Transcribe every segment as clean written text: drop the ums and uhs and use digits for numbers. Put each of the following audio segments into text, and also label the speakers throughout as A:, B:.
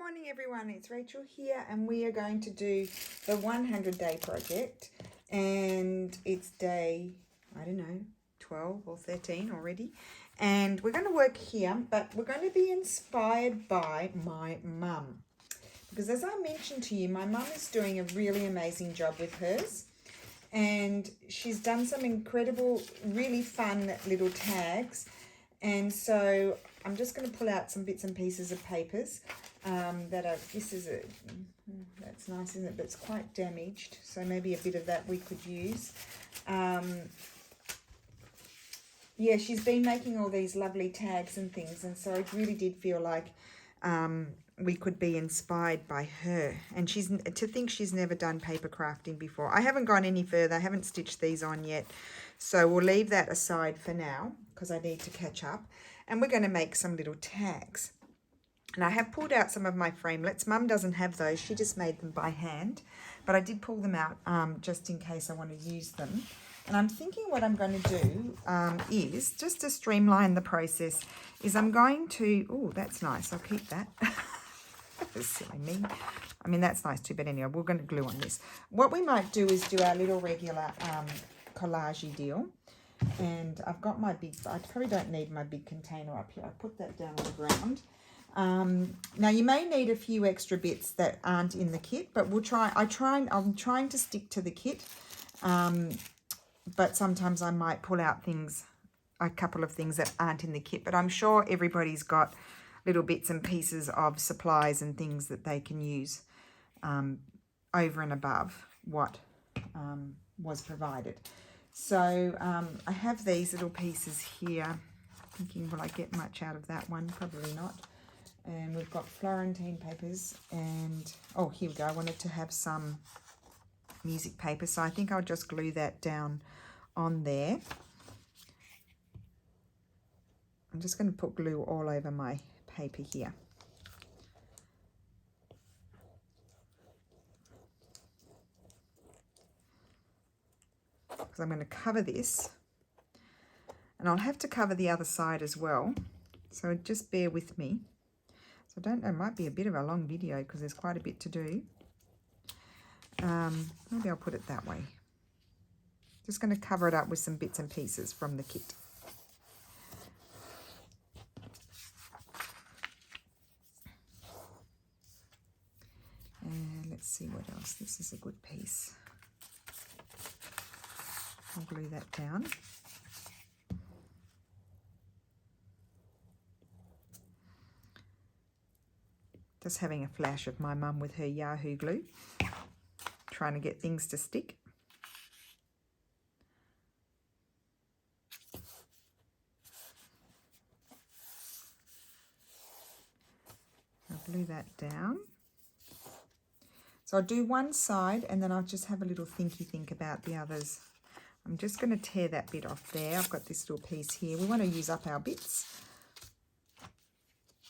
A: morning everyone, it's Rachel here and we are going to do the 100-day project, and it's day, I don't know, 12 or 13 already, and we're going to work here, but we're going to be inspired by my mum, because as I mentioned to you, my mum is doing a really amazing job with hers, and she's done some incredible, really fun little tags. And so I'm just going to pull out some bits and pieces of papers that are, that's nice, isn't it? But it's quite damaged. So maybe a bit of that we could use. Yeah, she's been making all these lovely tags and things. And so it really did feel like we could be inspired by her. And to think she's never done paper crafting before. I haven't gone any further. I haven't stitched these on yet. So we'll leave that aside for now, because I need to catch up, and we're going to make some little tags. And I have pulled out some of my framelits. Mum doesn't have those, she just made them by hand, but I did pull them out just in case I want to use them. And I'm thinking what I'm going to do is, just to streamline the process, is I'm going to, oh, that's nice, I'll keep that. That's silly me. I mean, that's nice too, but anyway, we're going to glue on this. What we might do is do our little regular collage-y deal. And I've got my big, I probably don't need my big container up here. I put that down on the ground. Now you may need a few extra bits that aren't in the kit, but we'll try. I'm trying to stick to the kit, but sometimes I might pull out things, a couple of things that aren't in the kit. But I'm sure everybody's got little bits and pieces of supplies and things that they can use over and above what was provided. So I have these little pieces here. Thinking, will I get much out of that one? Probably not. And we've got Florentine papers, and oh, here we go. I wanted to have some music paper, so I think I'll just glue that down on there. I'm just going to put glue all over my paper here. Because I'm going to cover this, and I'll have to cover the other side as well, so just bear with me. So I don't know, it might be a bit of a long video because there's quite a bit to do. Maybe I'll put it that way. Just going to cover it up with some bits and pieces from the kit. And let's see what else. This is a good piece. I'll glue that down. Just having a flash of my mum with her Yahoo glue, trying to get things to stick. I'll glue that down. So I'll do one side and then I'll just have a little thinky think about the others. I'm just going to tear that bit off there. I've got this little piece here. We want to use up our bits.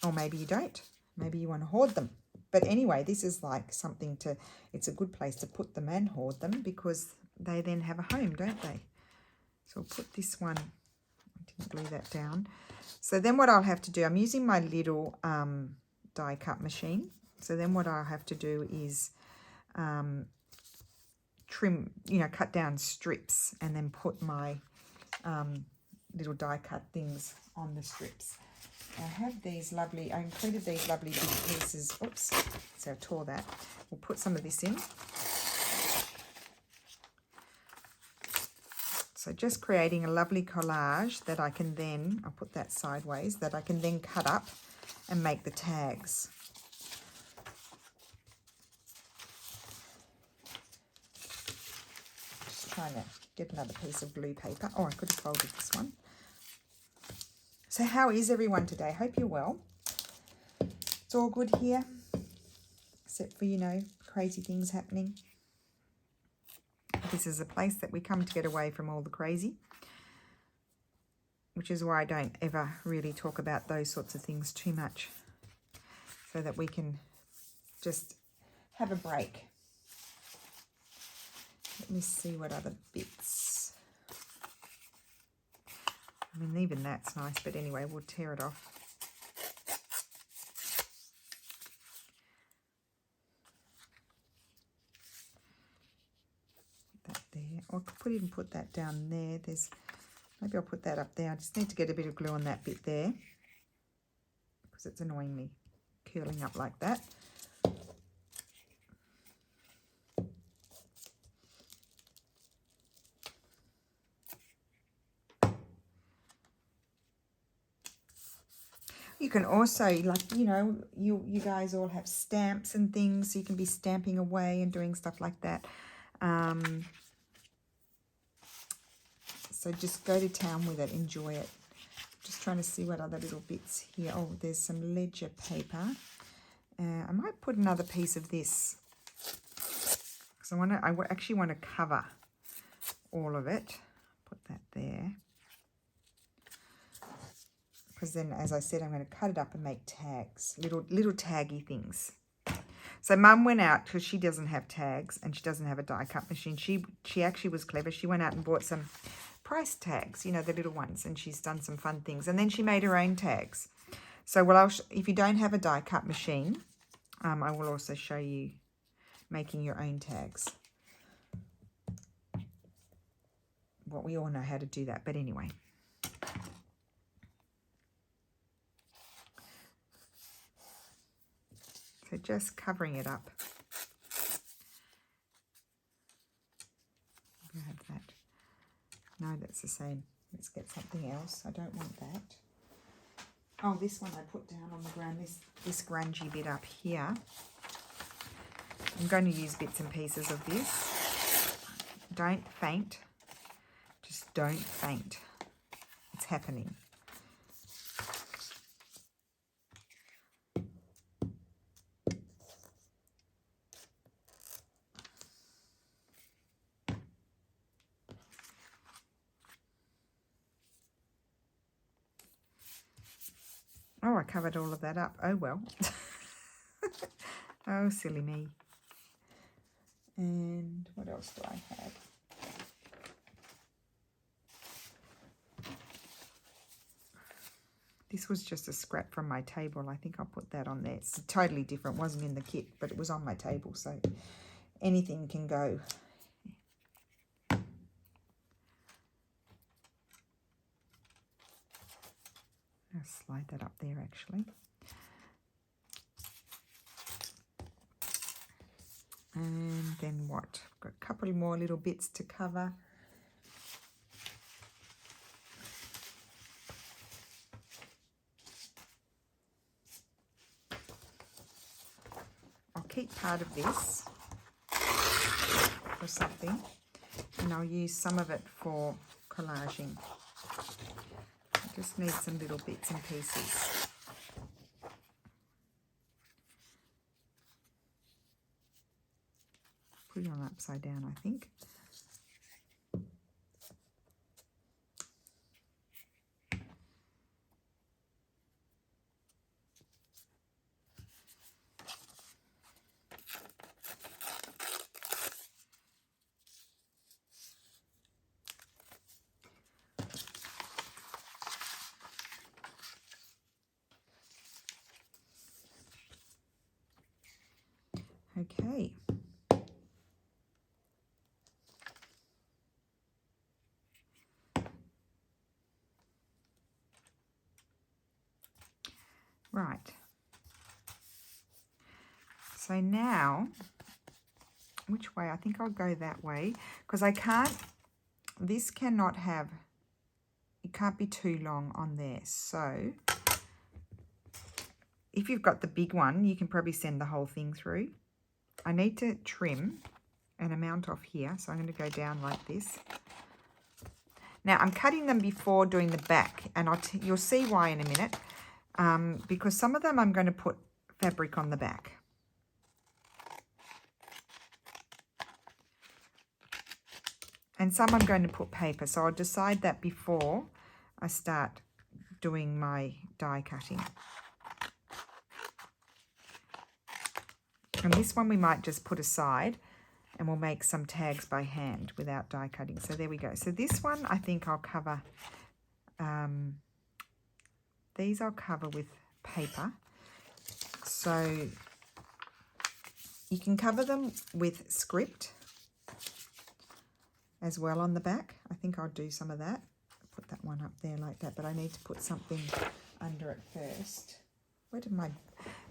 A: Or maybe you don't. Maybe you want to hoard them. But anyway, this is like something to, it's a good place to put them and hoard them, because they then have a home, don't they? So I'll put this one, I didn't glue that down. So then what I'll have to do, I'm using my little die cut machine. So then what I'll have to do is trim, cut down strips and then put my little die cut things on the strips. I have these lovely, I included these lovely big pieces. Oops, so I tore that. We'll put some of this in. So just creating a lovely collage that I can then, I'll put that sideways, that I can then cut up and make the tags. Trying to get another piece of glue paper. Oh, I could have folded this one. So how is everyone today? Hope you're well. It's all good here, except for, crazy things happening. This is a place that we come to get away from all the crazy, which is why I don't ever really talk about those sorts of things too much, so that we can just have a break. Let me see what other bits. I mean, even that's nice, but anyway, we'll tear it off. I could even put that down there. Maybe I'll put that up there. I just need to get a bit of glue on that bit there because it's annoying me curling up like that. You can also, like, you know, you guys all have stamps and things, so you can be stamping away and doing stuff like that. So just go to town with it, enjoy it. Just trying to see what other little bits here. Oh, there's some ledger paper. I might put another piece of this because I actually want to cover all of it. Put that there. Because then, as I said, I'm going to cut it up and make tags, little taggy things. So Mum went out, because she doesn't have tags and she doesn't have a die cut machine. She actually was clever. She went out and bought some price tags, you know, the little ones, and she's done some fun things. And then she made her own tags. So, well, if you don't have a die cut machine, I will also show you making your own tags. Well, we all know how to do that, but anyway. So just covering it up. I have that. No, that's the same. Let's get something else. I don't want that. Oh, this one I put down on the ground, this grungy bit up here. I'm going to use bits and pieces of this. Don't faint. Just don't faint. It's happening. Oh, I covered all of that up. Oh, well. Oh, silly me. And what else do I have? This was just a scrap from my table. I think I'll put that on there. It's totally different. It wasn't in the kit, but it was on my table, so anything can go. I'll slide that up there, actually. And then what? I've got a couple more little bits to cover. I'll keep part of this for something, and I'll use some of it for collaging. I just need some little bits and pieces. Put it on upside down, I think. Okay. Right. So now, which way? I think I'll go that way because I can't, this cannot have, it can't be too long on there. So if you've got the big one, you can probably send the whole thing through. I need to trim an amount off here, so I'm going to go down like this. Now, I'm cutting them before doing the back, and you'll see why in a minute, because some of them I'm going to put fabric on the back. And some I'm going to put paper, so I'll decide that before I start doing my die cutting. And this one we might just put aside and we'll make some tags by hand without die cutting. So there we go. So this one I think I'll cover, these I'll cover with paper. So you can cover them with script. as well on the back. I think I'll do some of that. Put that one up there like that, but I need to put something under it first. Where did my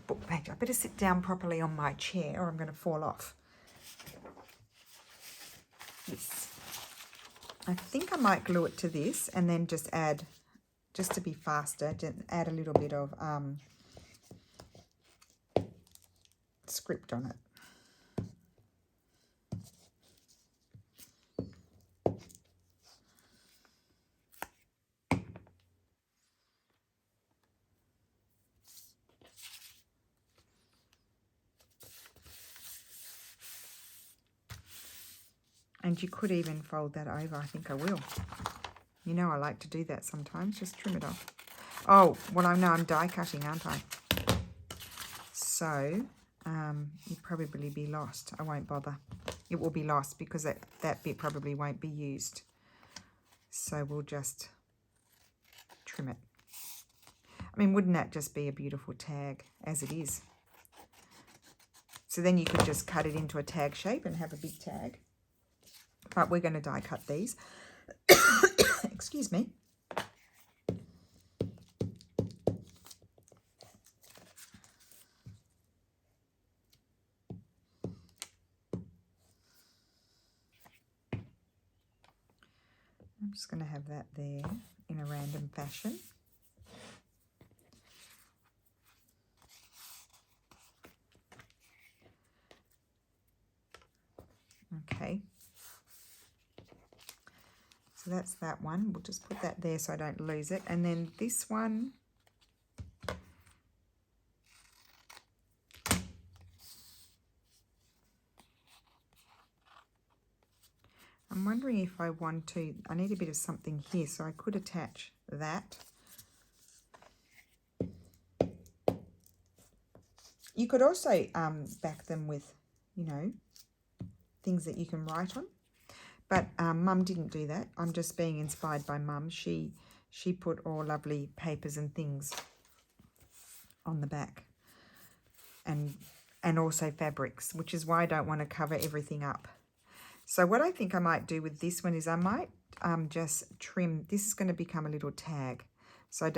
A: book page? I better sit down properly on my chair or I'm going to fall off. Yes. I think I might glue it to this and then just add, just to be faster, just add a little bit of script on it. And you could even fold that over. I think I will. You know I like to do that sometimes. Just trim it off. Oh, well, I know I'm die cutting, aren't I? So, you'll probably be lost. I won't bother. It will be lost because that bit probably won't be used. So we'll just trim it. I mean, wouldn't that just be a beautiful tag as it is? So then you could just cut it into a tag shape and have a big tag. But we're going to die cut these. Excuse me. I'm just going to have that there in a random fashion. Okay. So that's that one. We'll just put that there so I don't lose it. And then this one, I'm wondering if I want to, I need a bit of something here, so I could attach that. You could also back them with, you know, things that you can write on. But Mum didn't do that. I'm just being inspired by Mum. She put all lovely papers and things on the back. And also fabrics, which is why I don't want to cover everything up. So what I think I might do with this one is I might just trim. This is going to become a little tag. So I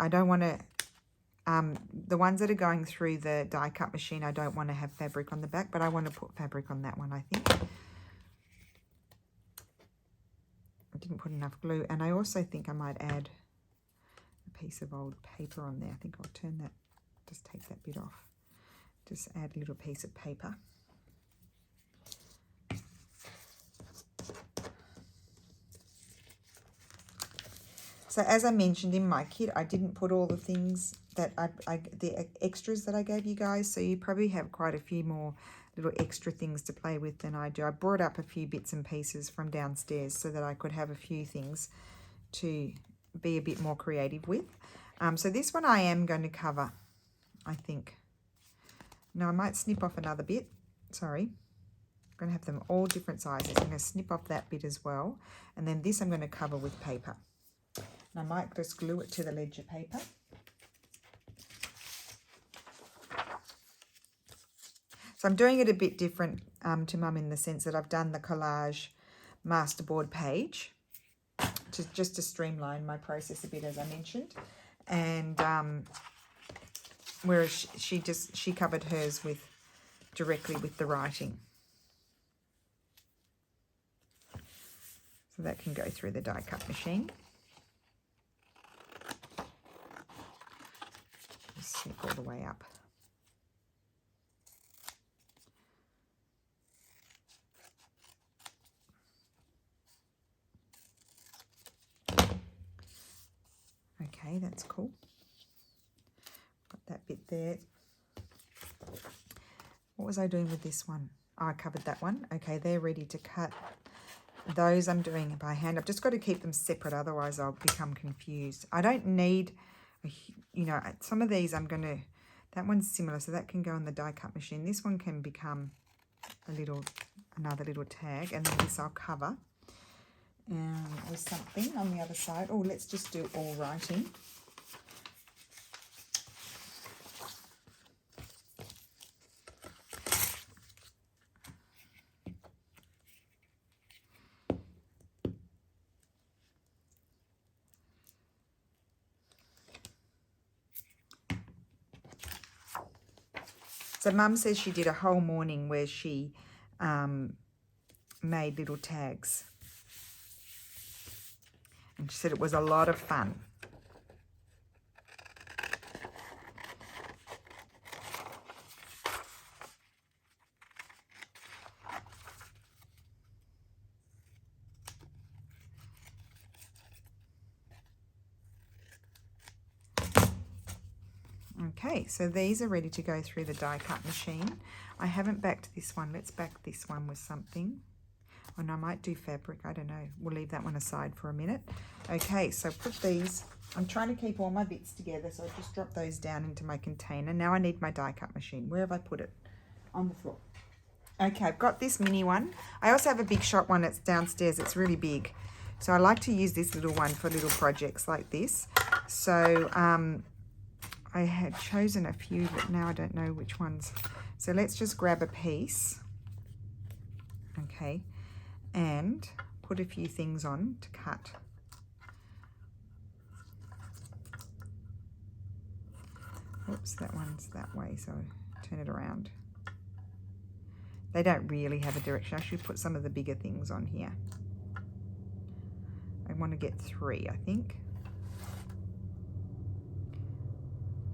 A: don't want to, the ones that are going through the die cut machine, I don't want to have fabric on the back, but I want to put fabric on that one, I think. I didn't put enough glue, and I also think I might add a piece of old paper on there. I think I'll turn that, just take that bit off. Just add a little piece of paper. So as I mentioned in my kit, I didn't put all the things that the extras that I gave you guys. So you probably have quite a few more little extra things to play with than I do. I brought up a few bits and pieces from downstairs so that I could have a few things to be a bit more creative with. So this one I am going to cover, I think. Now I might snip off another bit. Sorry. I'm going to have them all different sizes. I'm going to snip off that bit as well. And then this I'm going to cover with paper. And I might just glue it to the ledger paper. So I'm doing it a bit different to Mum in the sense that I've done the collage masterboard page just to streamline my process a bit, as I mentioned. And whereas she covered hers directly with the writing. So that can go through the die cut machine. Just snip all the way up. Okay, that's cool. Got that bit there. What was I doing with this one? Oh, I covered that one. Okay, they're ready to cut. Those I'm doing by hand. I've just got to keep them separate, otherwise I'll become confused. I don't need, you know, some of these I'm going to, that one's similar, so that can go in the die cut machine. This one can become another little tag, and then this I'll cover. With something on the other side. Oh, let's just do all writing. So Mum says she did a whole morning where she made little tags. And she said it was a lot of fun. Okay, so these are ready to go through the die cut machine. I haven't backed this one. Let's back this one with something. And I might do fabric, I don't know. We'll leave that one aside for a minute. Okay, so put these, I'm trying to keep all my bits together, so I just drop those down into my container. Now I need my die cut machine. Where have I put it? On the floor. Okay, I've got this mini one. I also have a big shot one that's downstairs. It's really big. So I like to use this little one for little projects like this. So I had chosen a few, but now I don't know which ones. So let's just grab a piece. Okay. And put a few things on to cut. Oops, that one's that way, so turn it around. They don't really have a direction. I should put some of the bigger things on here. I want to get 3, I think.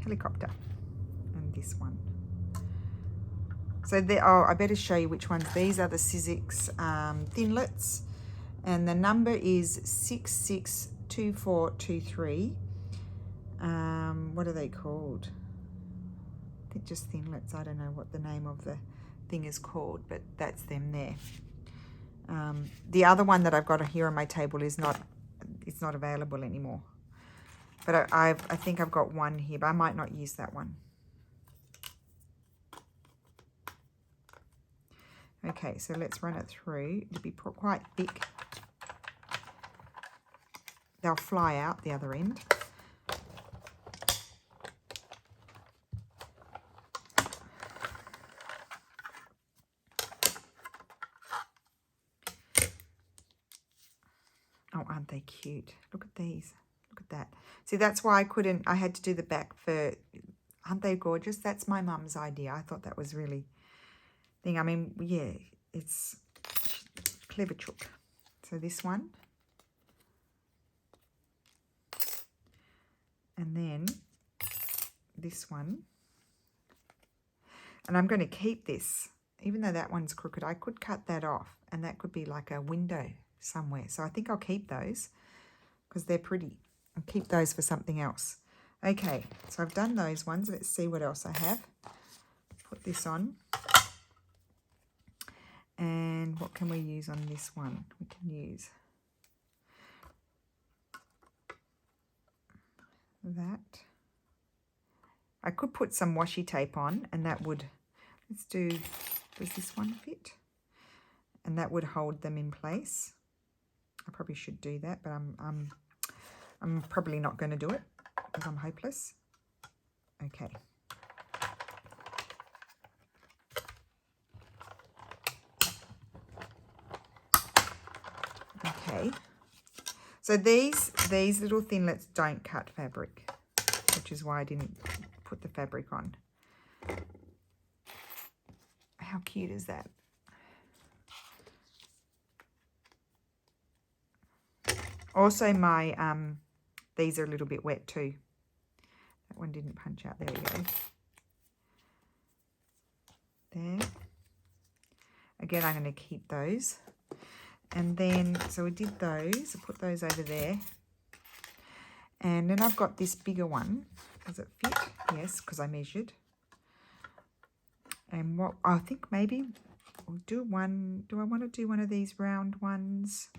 A: Helicopter. And this one. So I better show you which ones. These are the Sizzix thinlets, and the number is 662423. What are they called? I think just thinlets. I don't know what the name of the thing is called, but that's them there. The other one that I've got here on my table is not. It's not available anymore. But I think I've got one here, but I might not use that one. Okay, so let's run it through. It'll be quite thick. They'll fly out the other end. Oh, aren't they cute? Look at these. Look at that. See, that's why I had to do the back for, aren't they gorgeous? That's my mum's idea. I thought that was really thing. I mean, yeah, it's clever chook. So this one. And then this one. And I'm going to keep this. Even though that one's crooked, I could cut that off. And that could be like a window somewhere. So I think I'll keep those because they're pretty. I'll keep those for something else. Okay, so I've done those ones. Let's see what else I have. Put this on. And what can we use on this one? We can use that. I could put some washi tape on and that would, let's do, does this one fit? And that would hold them in place. I probably should do that, but I'm probably not going to do it because I'm hopeless. Okay. Okay, so these little thinlets don't cut fabric, which is why I didn't put the fabric on. How cute is that? Also, my these are a little bit wet too. That one didn't punch out. There we go. There. Again, I'm going to keep those. And then, so we did those. I put those over there. And then I've got this bigger one. Does it fit? Yes, because I measured. And what, I think maybe we'll do one. Do I want to do one of these round ones?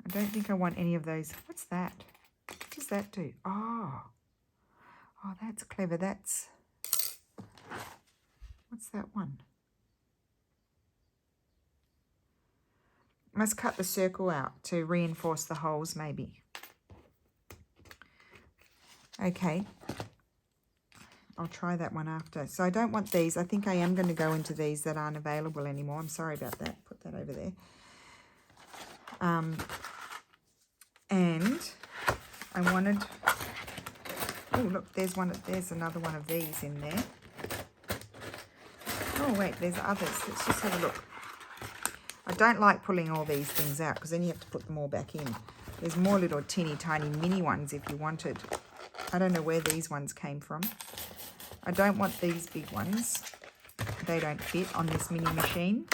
A: I don't think I want any of those. What's that? What does that do? Oh, that's clever. That's, what's that one? Must cut the circle out to reinforce the holes maybe. Okay. I'll try that one after. So I don't want these. I think I am going to go into these that aren't available anymore. I'm sorry about that. Put that over there. And I wanted, oh look, there's another one of these in there. Oh, wait, there's others. Let's just have a look. I don't like pulling all these things out because then you have to put them all back in. There's more little teeny tiny mini ones if you wanted. I don't know where these ones came from. I don't want these big ones. They don't fit on this mini machine.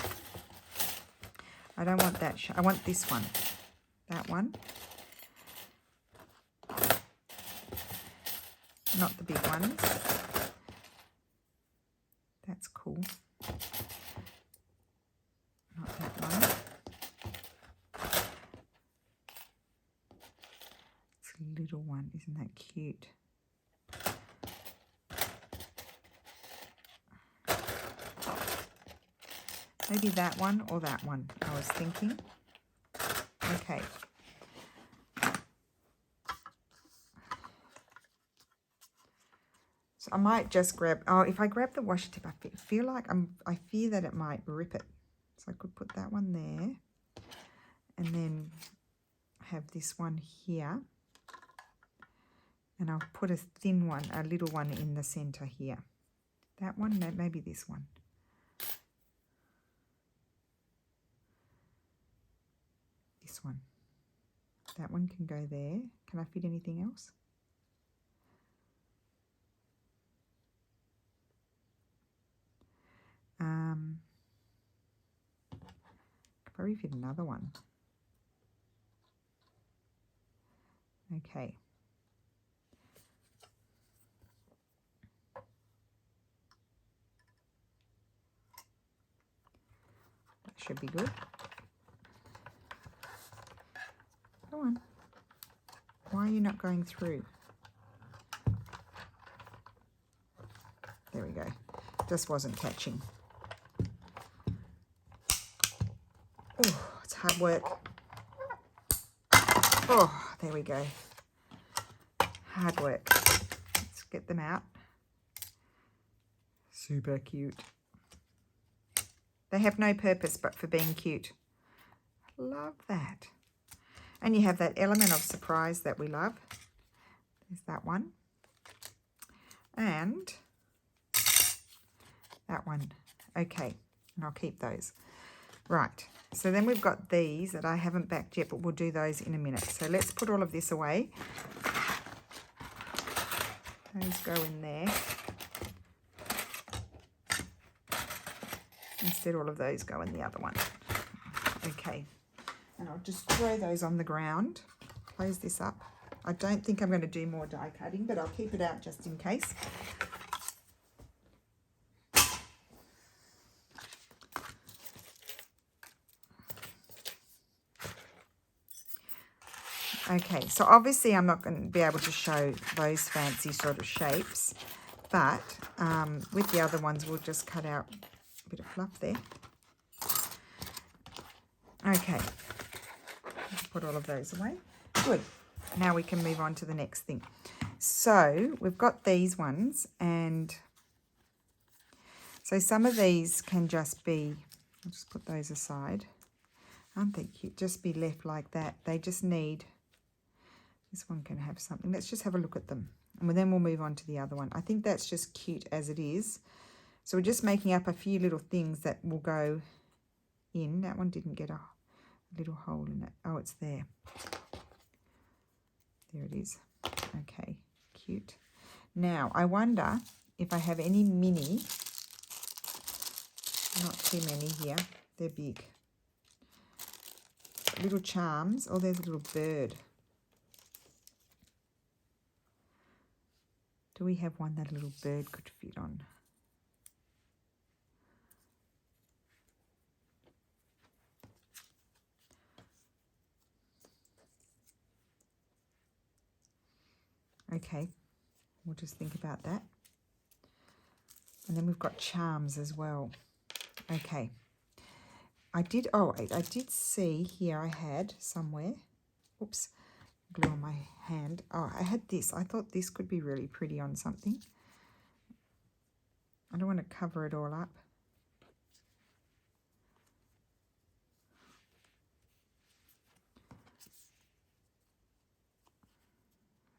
A: I don't want that. I want this one. That one. Not the big ones. That's cool. Not that one. It's a little one. Isn't that cute? Maybe that one or that one, I was thinking. Okay. So I might just grab, oh, if I grab the washi tape, I feel like I fear that it might rip it. So I could put that one there and then have this one here. And I'll put a thin one, a little one in the center here. That one, maybe this one. This one. That one can go there. Can I fit anything else? Could probably fit another one. Okay. That should be good. Come on. Why are you not going through? There we go. Just wasn't catching. Oh, it's hard work. Oh, there we go. Hard work. Let's get them out. Super cute. They have no purpose but for being cute. Love that. And you have that element of surprise that we love. There's that one. And that one. Okay, and I'll keep those. Right, so then we've got these that I haven't backed yet, but we'll do those in a minute. So let's put all of this away. Those go in there. Instead, all of those go in the other one. Okay, and I'll just throw those on the ground. Close this up. I don't think I'm going to do more die cutting, but I'll keep it out just in case. Okay, so obviously I'm not going to be able to show those fancy sort of shapes, but with the other ones we'll just cut out a bit of fluff there. Okay, put all of those away. Good. Now we can move on to the next thing. So we've got these ones, and so some of these can just be, I'll just put those aside. Aren't they cute? Just be left like that. They just need, this one can have something. Let's just have a look at them, and then we'll move on to the other one. I think that's just cute as it is. So we're just making up a few little things that will go in. That one didn't get a little hole in it. Oh, it's there. There it is. Okay, cute. Now, I wonder if I have any mini, not too many here. They're big. Little charms. Oh, there's a little bird. Do we have one that a little bird could fit on? Okay, we'll just think about that. And then we've got charms as well. Okay. I did see here I had somewhere, oops, glue on my hand. Oh, I had this. I thought this could be really pretty on something. I don't want to cover it all up.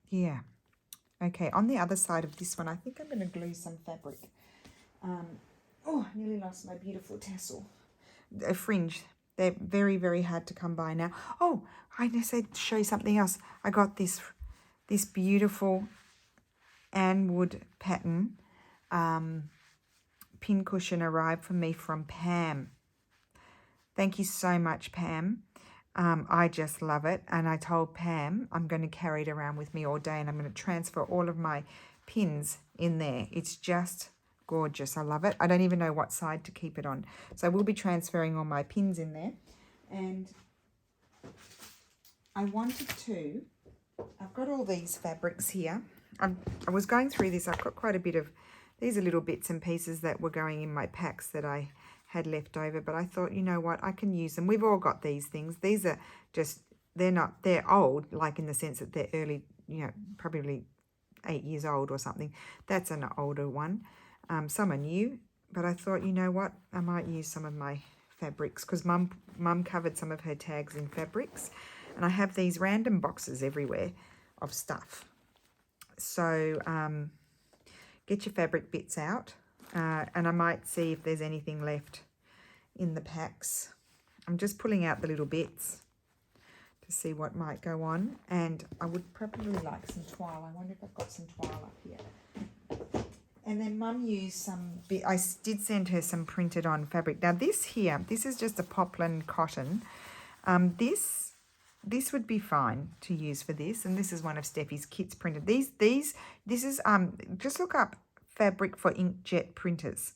A: Yeah. Okay, on the other side of this one, I think I'm going to glue some fabric. Oh, I nearly lost my beautiful tassel. A fringe. They're very, very hard to come by now. Oh, I just said show you something else. I got this beautiful Anwood pattern pin cushion arrived for me from Pam. Thank you so much, Pam. I just love it. And I told Pam I'm going to carry it around with me all day and I'm going to transfer all of my pins in there. It's just gorgeous. I love it. I don't even know what side to keep it on. So I will be transferring all my pins in there. And I wanted to, I've got all these fabrics here. I was going through this. I've got quite a bit of, these are little bits and pieces that were going in my packs that I had left over, but I thought, you know what, I can use them. We've all got these things. These are just, they're old, like in the sense that they're early, you know, probably 8 years old or something. That's an older one. Some are new, but I thought, you know what, I might use some of my fabrics because mum covered some of her tags in fabrics, and I have these random boxes everywhere of stuff. So get your fabric bits out, and I might see if there's anything left in the packs. I'm just pulling out the little bits to see what might go on, and I would probably like some twile. I wonder if I've got some twile up here. And then Mum used some, I did send her some printed on fabric. Now this here, this is just a poplin cotton. This would be fine to use for this, and this is one of Steffi's kits printed. This is just look up fabric for inkjet printers,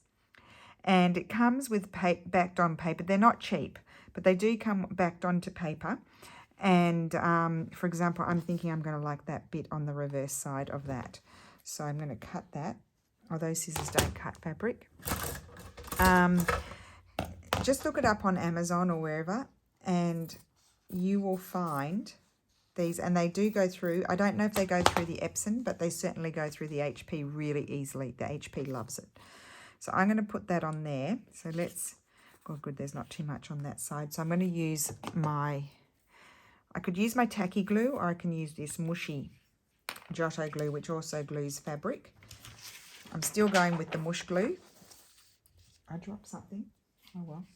A: and it comes with backed on paper. They're not cheap, but they do come backed onto paper. And for example, I'm thinking I'm going to like that bit on the reverse side of that, so I'm going to cut that. Oh, those scissors don't cut fabric. Just look it up on Amazon or wherever, and you will find these, and they do go through, I don't know if they go through the Epson, but they certainly go through the HP really easily. The HP loves it. So I'm going to put that on there. So let's, oh good, there's not too much on that side. So I'm going to use I could use my tacky glue, or I can use this mushy Giotto glue, which also glues fabric. I'm still going with the mush glue. I dropped something. Oh well.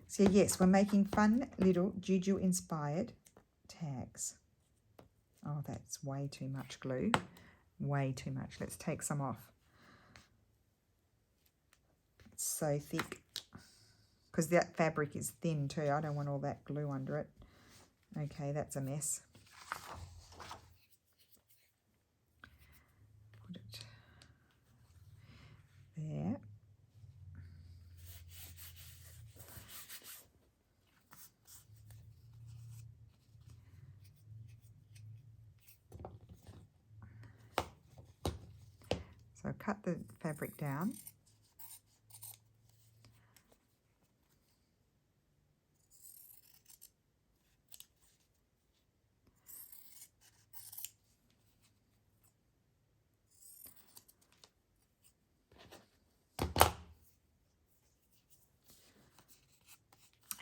A: So yes, we're making fun little Juju inspired tags. Oh, that's way too much glue. Way too much. Let's take some off. It's so thick. Because that fabric is thin too. I don't want all that glue under it. Okay, that's a mess. Put it there. So cut the fabric down.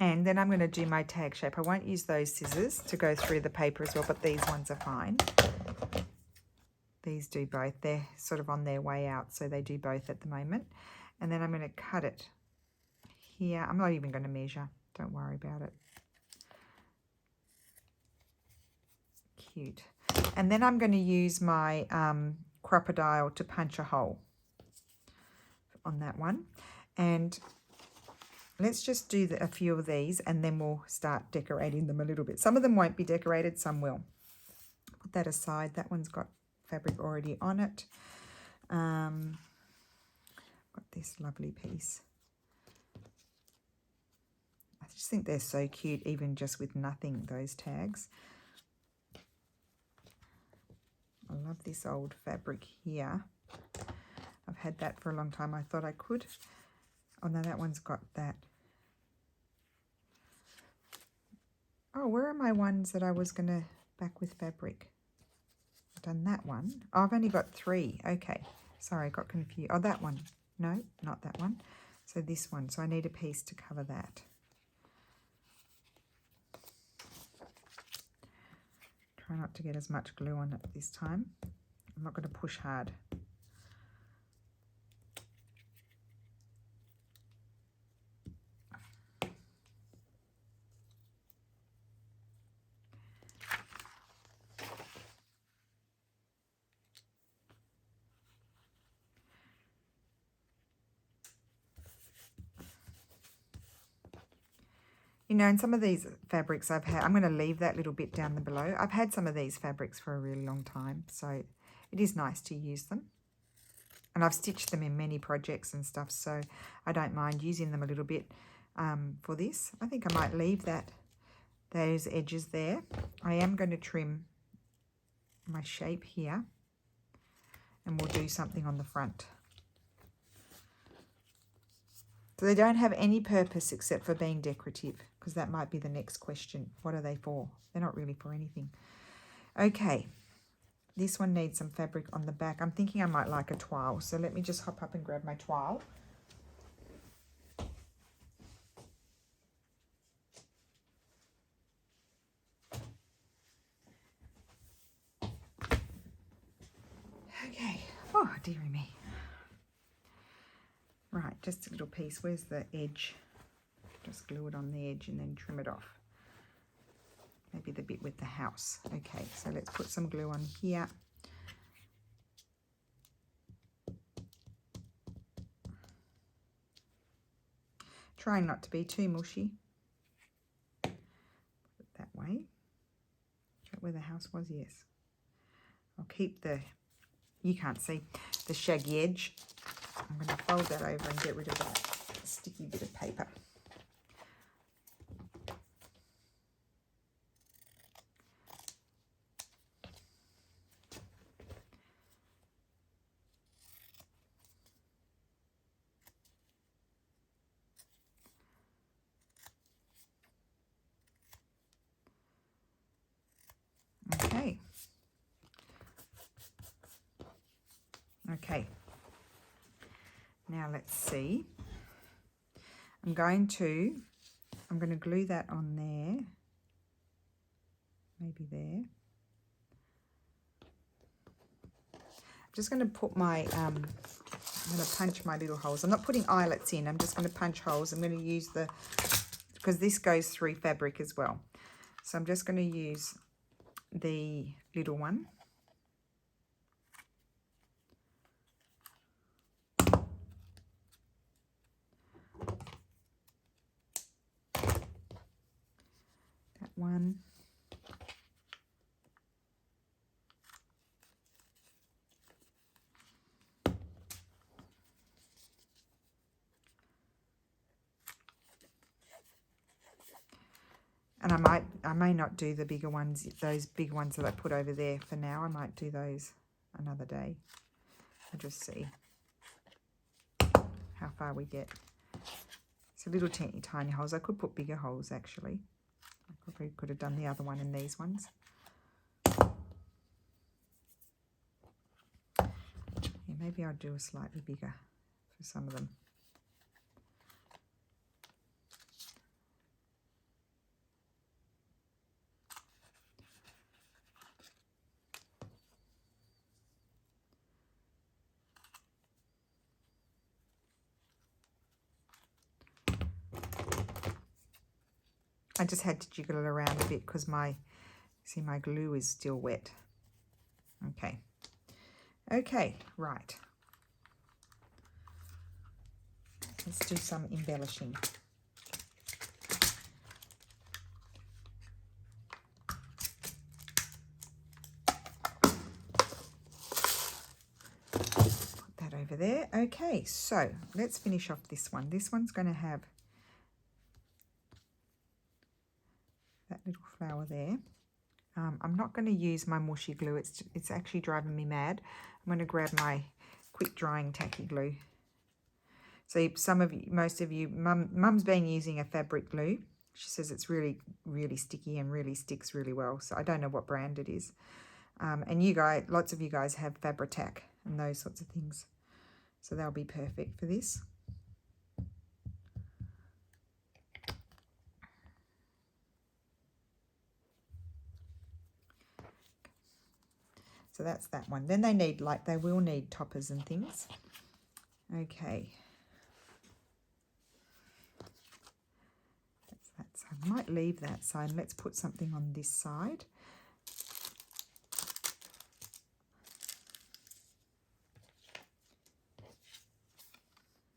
A: And then I'm going to do my tag shape. I won't use those scissors to go through the paper as well, but these ones are fine. These do both. They're sort of on their way out, so they do both at the moment. And then I'm going to cut it here. I'm not even going to measure. Don't worry about it. Cute. And then I'm going to use my crocodile to punch a hole on that one. And let's just do a few of these, and then we'll start decorating them a little bit. Some of them won't be decorated, some will. Put that aside. That one's got fabric already on it. Got this lovely piece. I just think they're so cute, even just with nothing, those tags. I love this old fabric here. I've had that for a long time. I thought I could. Oh no, that one's got that. Oh, where are my ones that I was going to back with fabric? I've done that one. Oh, I've only got 3. Okay. Sorry, I got confused. Oh, that one. No, not that one. So this one. So I need a piece to cover that. Try not to get as much glue on it this time. I'm not going to push hard. You know, and some of these fabrics I've had, I'm going to leave that little bit down below. I've had some of these fabrics for a really long time, so it is nice to use them. And I've stitched them in many projects and stuff, so I don't mind using them a little bit for this. I think I might leave those edges there. I am going to trim my shape here, and we'll do something on the front. So they don't have any purpose except for being decorative, because that might be the next question. What are they for? They're not really for anything. Okay, this one needs some fabric on the back. I'm thinking I might like a toile, so let me just hop up and grab my toile. Okay, oh dearie me. Right, just a little piece. Where's the edge? Just glue it on the edge and then trim it off. Maybe the bit with the house. Okay, so let's put some glue on here. Trying not to be too mushy. Put it that way. Is that where the house was? Yes. I'll keep the, you can't see, the shaggy edge. I'm going to fold that over and get rid of that sticky bit of paper. Okay. Okay. Now let's see. I'm going to glue that on there. Maybe there. I'm just going to put my, I'm going to punch my little holes. I'm not putting eyelets in. I'm just going to punch holes. I'm going to use the, because this goes through fabric as well. So I'm just going to use the little one. That one. And I may not do the bigger ones, those big ones that I put over there for now. I might do those another day. I'll just see how far we get. So little teeny tiny holes. I could put bigger holes actually. I probably could have done the other one in these ones. Yeah, maybe I'll do a slightly bigger for some of them. I just had to jiggle it around a bit because my glue is still wet. Okay. Okay, right. Let's do some embellishing. Put that over there. Okay, so let's finish off this one. This one's going to have that little flower there. I'm not going to use my mushy glue. It's actually driving me mad. I'm going to grab my quick drying tacky glue. So some of you, most of you, Mum's been using a fabric glue. She says it's really, really sticky and really sticks really well. So I don't know what brand it is. And you guys, lots of you guys have Fabri-Tac and those sorts of things. So they'll be perfect for this. So that's that one. Then they need, they will need toppers and things. Okay. That's that side. I might leave that side. Let's put something on this side.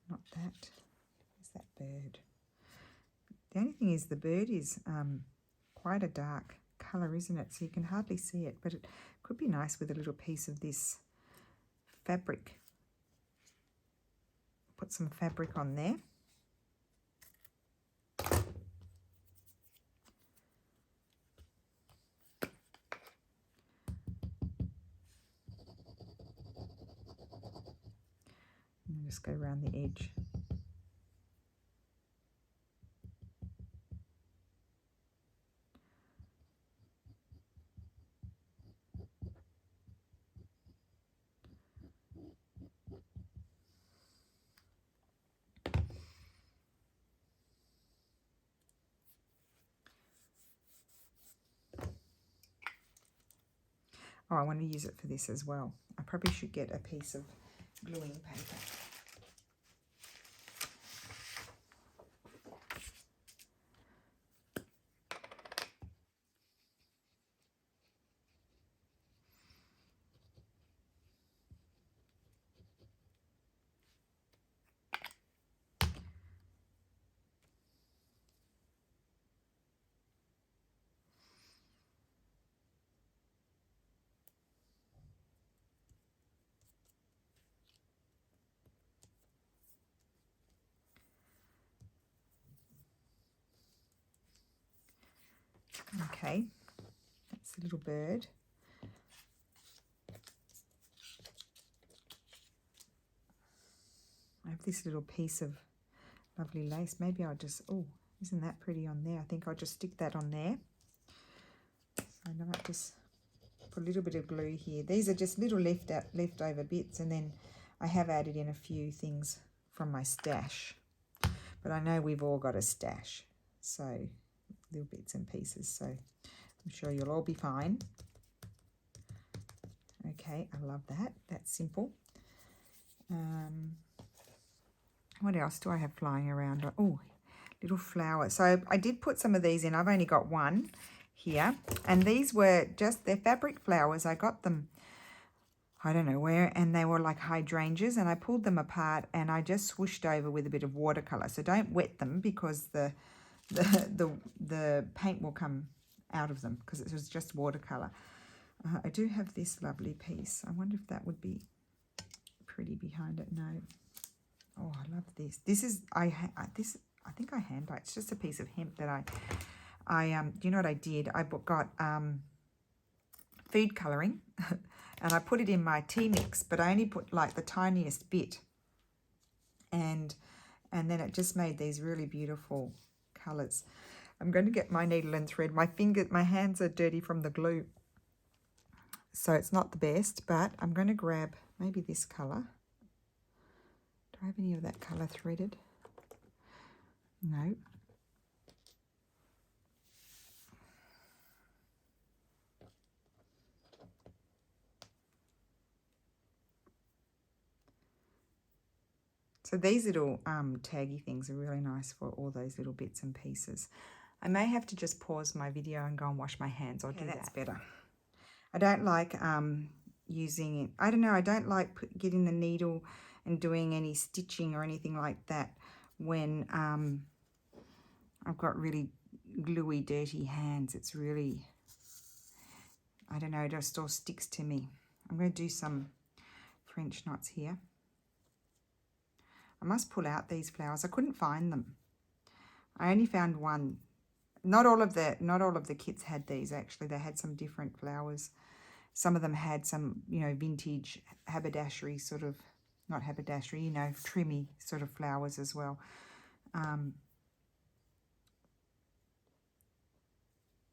A: Not that. Where's that bird? The only thing is the bird is quite a dark colour, isn't it? So you can hardly see it, but it could be nice with a little piece of this fabric. Put some fabric on there. And just go around the edge. Oh, I want to use it for this as well. I probably should get a piece of gluing paper. Okay, that's the little bird. I have this little piece of lovely lace. Maybe I'll just, oh, isn't that pretty on there? I think I'll just stick that on there. So I might just put a little bit of glue here. These are just little leftover bits, and then I have added in a few things from my stash. But I know we've all got a stash, so little bits and pieces, so I'm sure you'll all be fine. Okay, I love that. That's simple. What else do I have flying around? Oh, little flowers. So I did put some of these in. I've only got one here, and these were just, they're fabric flowers. I got them, I don't know where, and they were like hydrangeas, and I pulled them apart and I just swooshed over with a bit of watercolor. So don't wet them, because the paint will come out of them, because it was just watercolor. I do have this lovely piece. I wonder if that would be pretty behind it. No. Oh, I love this. This is I think I hand dyed. It's just a piece of hemp that I do you know what I did? I got food coloring and I put it in my tea mix, but I only put like the tiniest bit, and then it just made these really beautiful colors. I'm going to get my needle and thread. My hands are dirty from the glue, so it's not the best, but I'm going to grab maybe this color. Do I have any of that color threaded? No. So these little taggy things are really nice for all those little bits and pieces. I may have to just pause my video and go and wash my hands. I'll do that. That's better. I don't like using it. I don't know. I don't like getting the needle and doing any stitching or anything like that when I've got really gluey, dirty hands. It's really, I don't know, it just all sticks to me. I'm going to do some French knots here. I must pull out these flowers. I couldn't find them. I only found one. Not all of the kits had these, actually. They had some different flowers. Some of them had some, you know, vintage haberdashery sort of, not haberdashery, you know, trimmy sort of flowers as well. I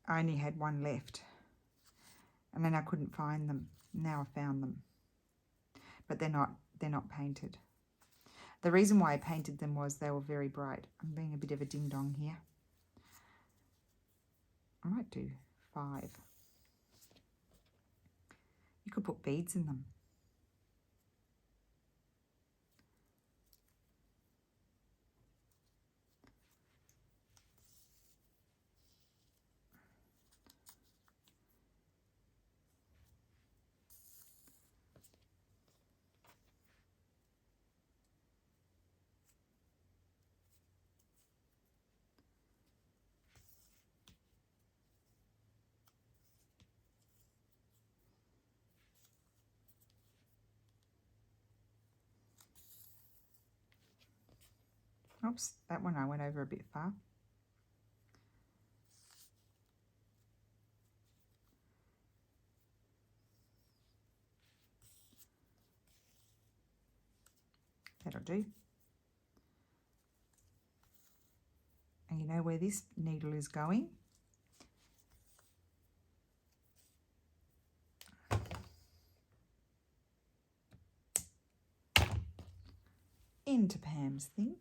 A: only had one left, and then I couldn't find them. Now I found them, but they're not painted. The reason why I painted them was they were very bright. I'm being a bit of a ding dong here. I might do 5. You could put beads in them. Oops, that one I went over a bit far. That'll do. And you know where this needle is going? Into Pam's thing.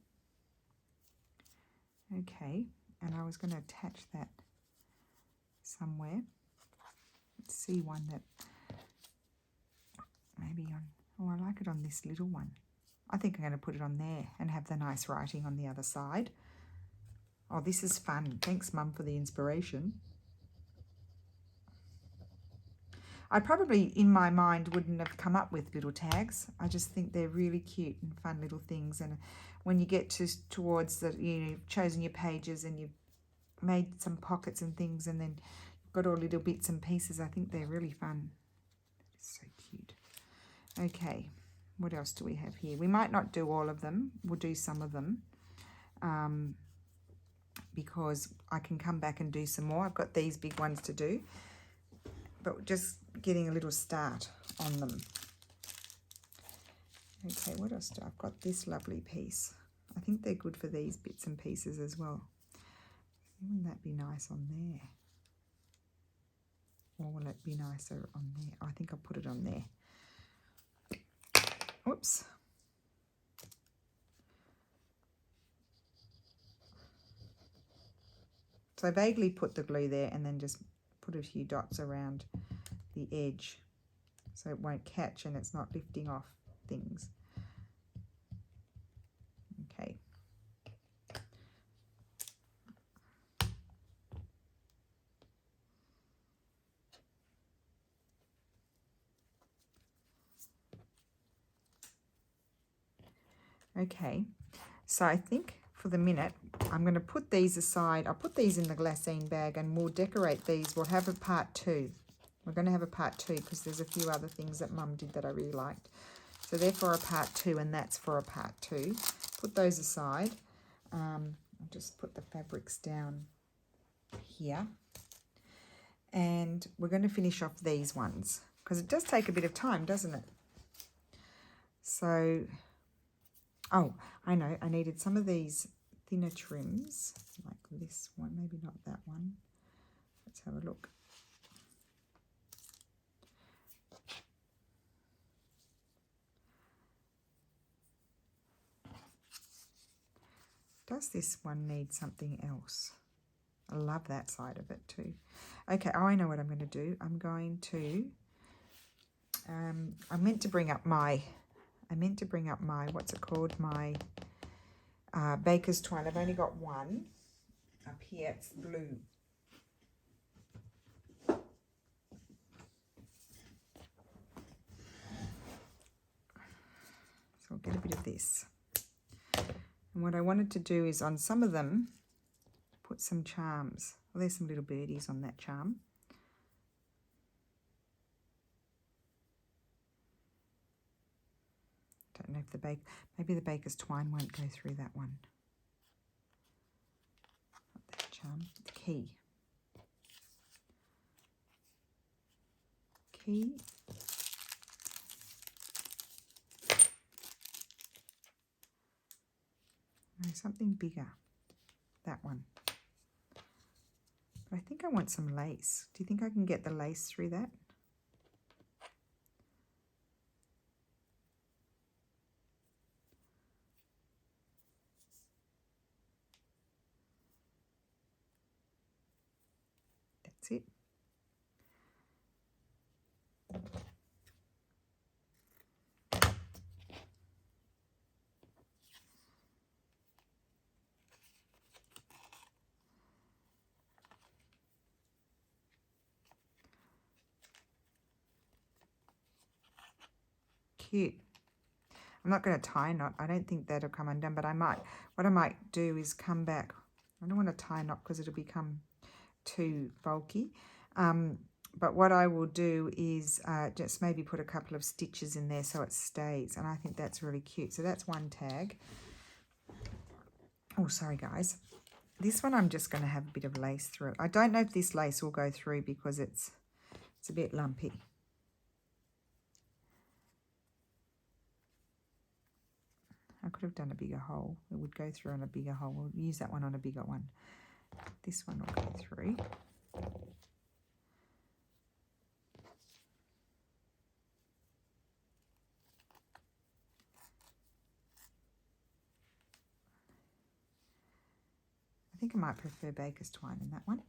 A: Okay, and I was going to attach that somewhere. Let's see one that maybe on, oh, I like it on this little one. I think I'm going to put it on there and have the nice writing on the other side. Oh, this is fun. Thanks, Mum, for the inspiration. I probably, in my mind, wouldn't have come up with little tags. I just think they're really cute and fun little things. And when you get towards the, you've chosen your pages and you've made some pockets and things, and then you've got all little bits and pieces, I think they're really fun. So cute. Okay, what else do we have here? We might not do all of them. We'll do some of them. Because I can come back and do some more. I've got these big ones to do, but just getting a little start on them. Okay, what else do I've got? This lovely piece. I think they're good for these bits and pieces as well. Wouldn't that be nice on there? Or will it be nicer on there? I think I'll put it on there. Oops. So I vaguely put the glue there and then just put a few dots around the edge so it won't catch and it's not lifting off things. Okay. Okay, so I think for the minute, I'm going to put these aside. I'll put these in the glassine bag and we'll decorate these. We'll have a part 2. We're going to have a part 2 because there's a few other things that Mum did that I really liked. So they're for a part 2 and that's for a part 2. Put those aside. I'll just put the fabrics down here. And we're going to finish off these ones because it does take a bit of time, doesn't it? So... oh, I know, I needed some of these thinner trims, like this one, maybe not that one. Let's have a look. Does this one need something else? I love that side of it too. Okay, oh, I know what I'm going to do. I'm going to, I meant to bring up my, what's it called? My baker's twine. I've only got one up here. It's blue. So I'll get a bit of this. And what I wanted to do is on some of them, put some charms. Well, there's some little birdies on that charm. Don't know if maybe the baker's twine won't go through that one. Not that charm, the key. Key. No, something bigger. That one. But I think I want some lace. Do you think I can get the lace through that? That's it. Cute. I'm not going to tie a knot. I don't think that'll come undone, but I might. What I might do is come back. I don't want to tie a knot because it'll become too bulky. But what I will do is just maybe put a couple of stitches in there so it stays. And I think that's really cute. So that's one tag. Oh, sorry guys. This one I'm just going to have a bit of lace through. I don't know if this lace will go through because it's a bit lumpy. I could have done a bigger hole. It would go through on a bigger hole. We'll use that one on a bigger one. This one will go through. I think I might prefer baker's twine in that one.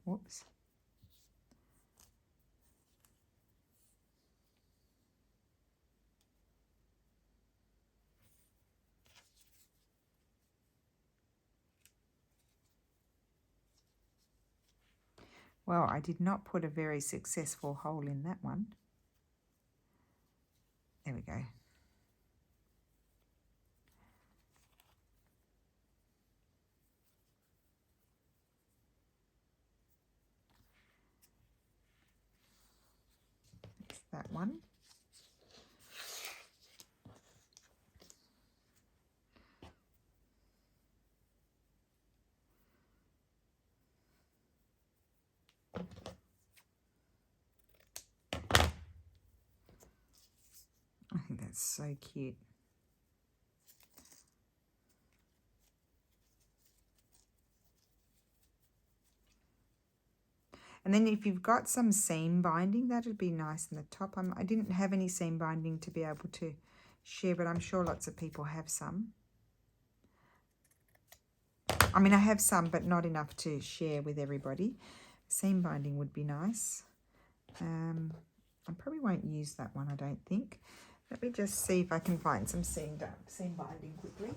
A: Whoops. Well, I did not put a very successful hole in that one. There we go. That's that one. I think that's so cute. And then if you've got some seam binding, that would be nice in the top. I didn't have any seam binding to be able to share, but I'm sure lots of people have some. I mean, I have some, but not enough to share with everybody. Seam binding would be nice. I probably won't use that one, I don't think. Let me just see if I can find some seam binding quickly.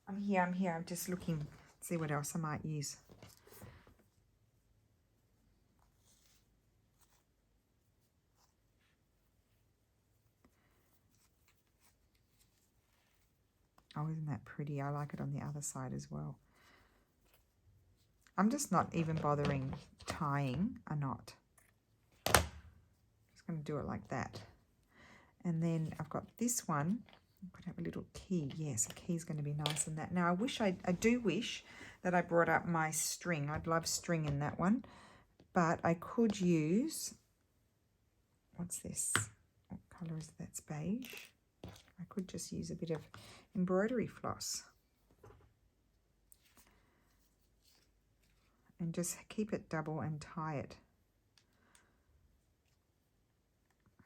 A: I'm here. I'm just looking to see what else I might use. Oh, isn't that pretty? I like it on the other side as well. I'm just not even bothering tying a knot. Just going to do it like that. And then I've got this one. I'm going to have a little key. Yes, a key is going to be nice in that. Now, I do wish that I brought up my string. I'd love string in that one. But I could use, what's this? What colour is that? It's beige. I could just use a bit of embroidery floss. And just keep it double and tie it.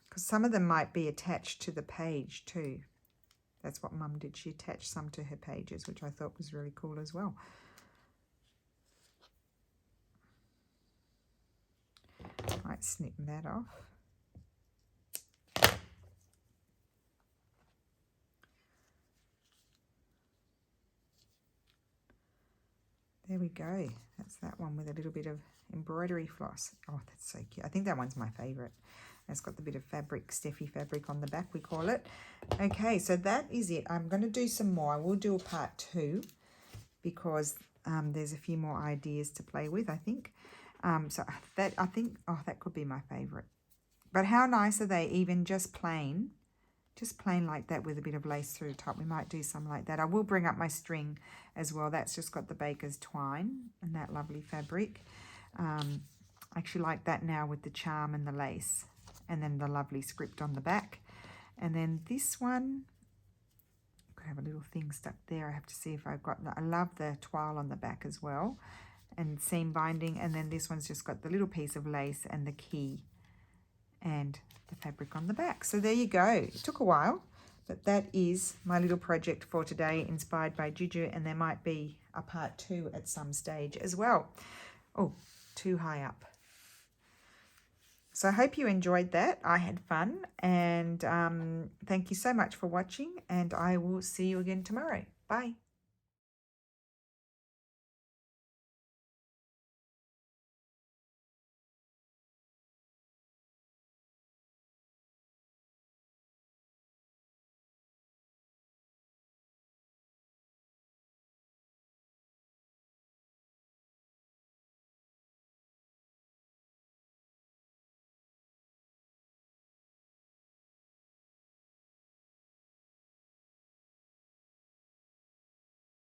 A: Because some of them might be attached to the page too. That's what Mum did. She attached some to her pages, which I thought was really cool as well. Might snip that off. There we go. That's that one with a little bit of embroidery floss. Oh, that's so cute. I think that one's my favourite. It's got the bit of fabric, Steffi fabric on the back, we call it. Okay, so that is it. I'm going to do some more. I will do a part 2 because there's a few more ideas to play with, I think. So that, I think, oh, that could be my favourite. But how nice are they, even just plain like that with a bit of lace through the top. We might do some like that. I will bring up my string as well. That's just got the baker's twine and that lovely fabric. I actually like that now with the charm and the lace. And then the lovely script on the back. And then this one, could have a little thing stuck there. I have to see if I've got I love the toile on the back as well. And seam binding. And then this one's just got the little piece of lace and the key. And the fabric on the back. So there you go. It took a while. But that is my little project for today, inspired by Juju. And there might be a part 2 at some stage as well. Oh, too high up. So I hope you enjoyed that. I had fun, and thank you so much for watching, and I will see you again tomorrow. Bye.